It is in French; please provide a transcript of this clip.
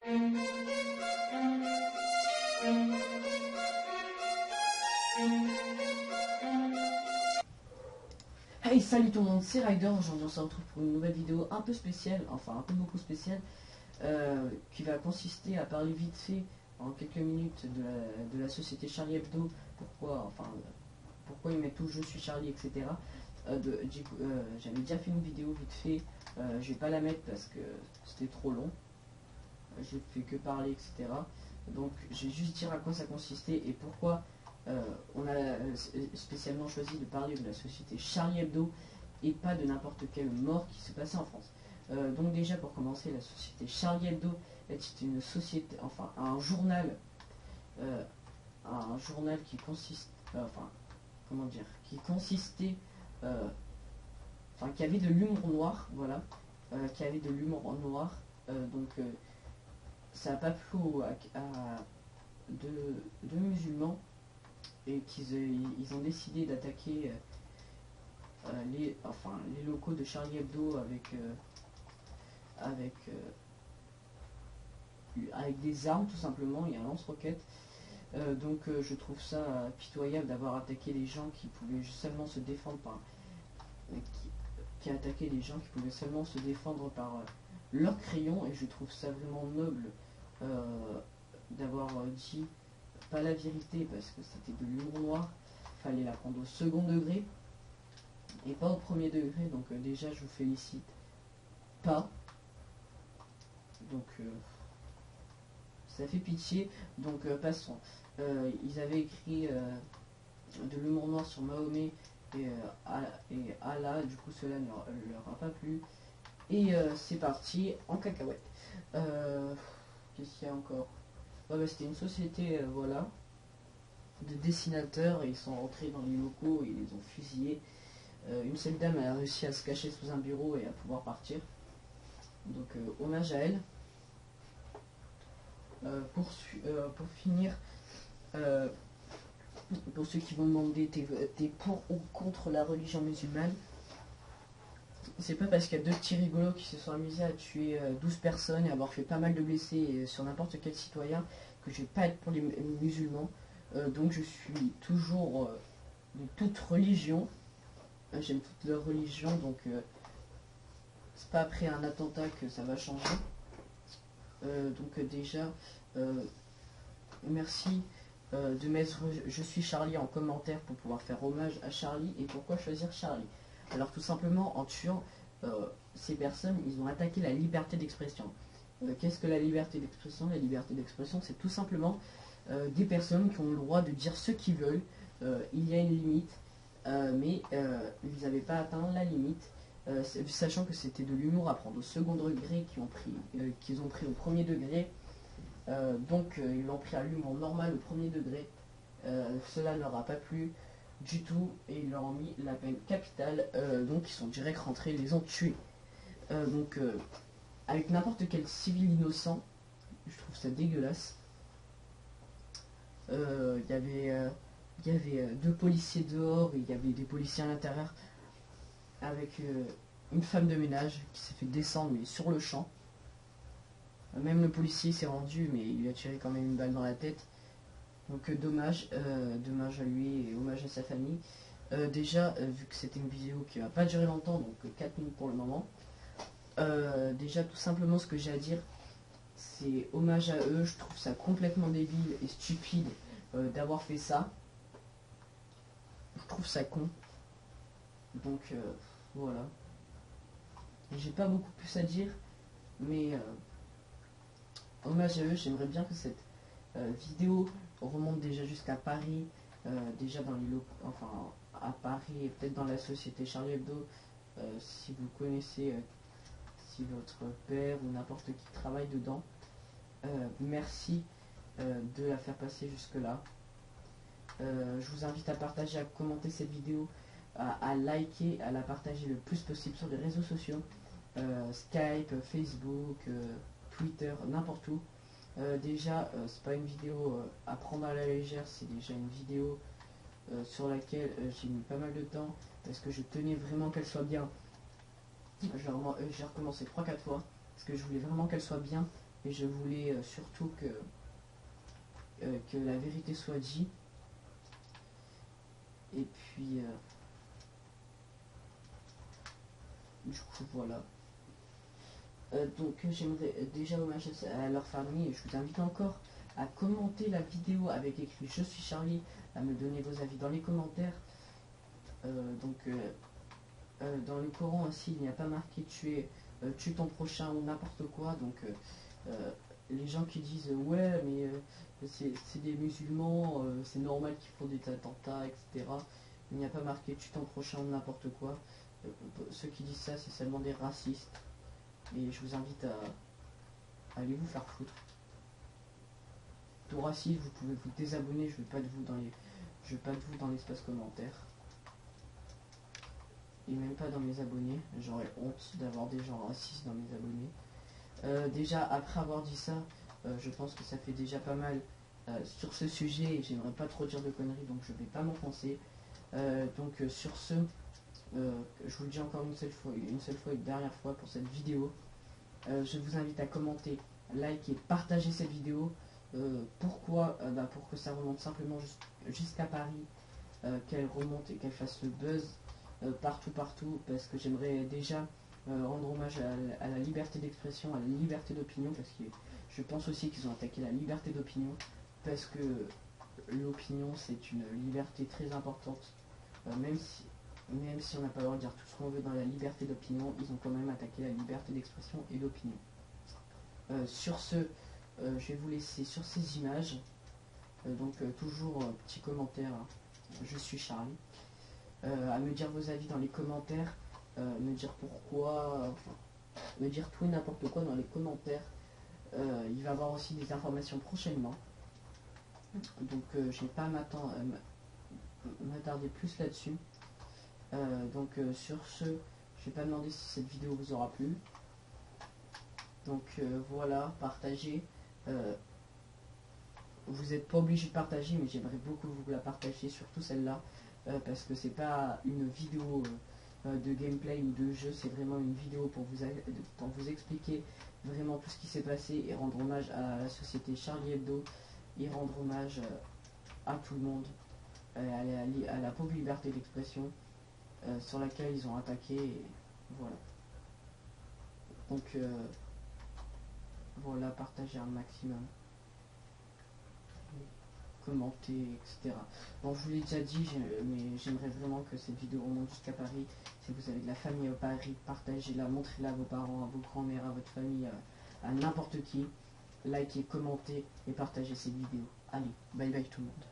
Hey, salut tout le monde, c'est Ryder. Aujourd'hui on se retrouve pour une nouvelle vidéo un peu spéciale, enfin un peu beaucoup spéciale, qui va consister à parler vite fait en quelques minutes de la société Charlie Hebdo, pourquoi ils mettent tout je suis Charlie, etc. J'avais déjà fait une vidéo vite fait, je vais pas la mettre parce que c'était trop long, j'ai fait que parler, etc. Donc je vais juste dire à quoi ça consistait et pourquoi on a spécialement choisi de parler de la société Charlie Hebdo et pas de n'importe quelle mort qui se passait en France. Donc déjà pour commencer, la société Charlie Hebdo est une société, enfin un journal qui consiste, comment dire, qui consistait, qui avait de l'humour noir, voilà, qui avait de l'humour noir, ça n'a pas plu à deux musulmans et ils ont décidé d'attaquer les locaux de Charlie Hebdo avec des armes tout simplement et un lance-roquette. Je trouve ça pitoyable d'avoir attaqué les gens qui pouvaient seulement se défendre qui attaquaient les gens qui pouvaient seulement se défendre par leur crayon, et je trouve ça vraiment noble d'avoir dit pas la vérité parce que c'était de l'humour noir, fallait la prendre au second degré et pas au premier degré, donc déjà je vous félicite pas, donc ça fait pitié, donc passons. Ils avaient écrit de l'humour noir sur Mahomet et Allah, du coup cela ne leur a pas plu et c'est parti en cacahuète. Qu'est-ce qu'il y a encore? C'était une société, voilà, de dessinateurs, et ils sont rentrés dans les locaux et ils les ont fusillés. Une seule dame a réussi à se cacher sous un bureau et à pouvoir partir. Donc hommage à elle. Pour finir, pour ceux qui vont demander t'es pour ou contre la religion musulmane, c'est pas parce qu'il y a deux petits rigolos qui se sont amusés à tuer 12 personnes et avoir fait pas mal de blessés sur n'importe quel citoyen que je vais pas être pour les musulmans. Donc je suis toujours de toute religion. J'aime toute leur religion, donc c'est pas après un attentat que ça va changer. Déjà, merci de mettre je suis Charlie en commentaire pour pouvoir faire hommage à Charlie. Et pourquoi choisir Charlie? Alors tout simplement en tuant ces personnes, ils ont attaqué la liberté d'expression. Qu'est-ce que la liberté d'expression? La liberté d'expression, c'est tout simplement des personnes qui ont le droit de dire ce qu'ils veulent. Il y a une limite, mais ils n'avaient pas atteint la limite, sachant que c'était de l'humour à prendre au second degré qu'ils ont pris au premier degré. Ils l'ont pris à l'humour normal au premier degré. Cela ne leur a pas plu du tout et ils leur ont mis la peine capitale. Donc ils sont direct rentrés, ils les ont tués. Avec n'importe quel civil innocent, je trouve ça dégueulasse. Il y avait deux policiers dehors et il y avait des policiers à l'intérieur avec une femme de ménage qui s'est fait descendre mais sur le champ. Même le policier s'est rendu, mais il lui a tiré quand même une balle dans la tête. Donc dommage à lui et hommage à sa famille. Déjà, vu que c'était une vidéo qui va pas durer longtemps, donc 4 minutes pour le moment, déjà tout simplement ce que j'ai à dire, c'est hommage à eux. Je trouve ça complètement débile et stupide d'avoir fait ça. Je trouve ça con. Donc voilà. J'ai pas beaucoup plus à dire, mais hommage à eux. J'aimerais bien que cette vidéo remonte déjà jusqu'à Paris, déjà dans les locaux, enfin à Paris et peut-être dans la société Charlie Hebdo, si vous connaissez, si votre père ou n'importe qui travaille dedans. Merci de la faire passer jusque là. Je vous invite à partager, à commenter cette vidéo, à liker, à la partager le plus possible sur les réseaux sociaux, Skype, Facebook, Twitter, n'importe où. C'est pas une vidéo à prendre à la légère, c'est déjà une vidéo sur laquelle j'ai mis pas mal de temps parce que je tenais vraiment qu'elle soit bien. J'ai recommencé 3-4 fois parce que je voulais vraiment qu'elle soit bien et je voulais surtout que la vérité soit dite. Et puis du coup voilà. Donc j'aimerais déjà hommage à leur famille et je vous invite encore à commenter la vidéo avec écrit "Je suis Charlie", à me donner vos avis dans les commentaires. Dans le Coran aussi, il n'y a pas marqué tue ton prochain ou n'importe quoi. Donc les gens qui disent ouais mais c'est des musulmans, c'est normal qu'ils font des attentats, etc. Il n'y a pas marqué tue ton prochain ou n'importe quoi. Ceux qui disent ça, c'est seulement des racistes. Et je vous invite à aller vous faire foutre. Pour raciste, vous pouvez vous désabonner, je veux pas de vous dans l'espace commentaire. Et même pas dans mes abonnés. J'aurais honte d'avoir des gens racistes dans mes abonnés. Déjà, après avoir dit ça, je pense que ça fait déjà pas mal sur ce sujet. Et j'aimerais pas trop dire de conneries, donc je vais pas m'enfoncer. Sur ce, je vous le dis encore une seule fois et une dernière fois pour cette vidéo. Je vous invite à commenter, liker, partager cette vidéo. Pourquoi pour que ça remonte simplement jusqu'à Paris, qu'elle remonte et qu'elle fasse le buzz partout, parce que j'aimerais déjà rendre hommage à la liberté d'expression, à la liberté d'opinion, parce que je pense aussi qu'ils ont attaqué la liberté d'opinion, parce que l'opinion c'est une liberté très importante, même si on n'a pas le droit de dire tout ce qu'on veut dans la liberté d'opinion, ils ont quand même attaqué la liberté d'expression et d'opinion. Sur ce, je vais vous laisser sur ces images. Toujours petit commentaire, hein. Je suis Charlie. À me dire vos avis dans les commentaires, me dire pourquoi, me dire tout et n'importe quoi dans les commentaires. Il va y avoir aussi des informations prochainement. Donc je vais pas m'attarder plus là-dessus. Sur ce, je vais pas demander si cette vidéo vous aura plu. Voilà, partagez. Vous n'êtes pas obligé de partager, mais j'aimerais beaucoup vous la partager, surtout celle-là, parce que c'est pas une vidéo de gameplay ou de jeu, c'est vraiment une vidéo pour vous expliquer vraiment tout ce qui s'est passé et rendre hommage à la société Charlie Hebdo et rendre hommage à tout le monde, à la pauvre liberté d'expression sur laquelle ils ont attaqué. Et voilà. Voilà, partagez un maximum, commenter, etc. Bon, je vous l'ai déjà dit, mais j'aimerais vraiment que cette vidéo remonte jusqu'à Paris. Si vous avez de la famille à Paris, partagez-la, montrez-la à vos parents, à vos grands-mères, à votre famille, à n'importe qui. Likez, commentez et partagez cette vidéo. Allez, bye bye tout le monde.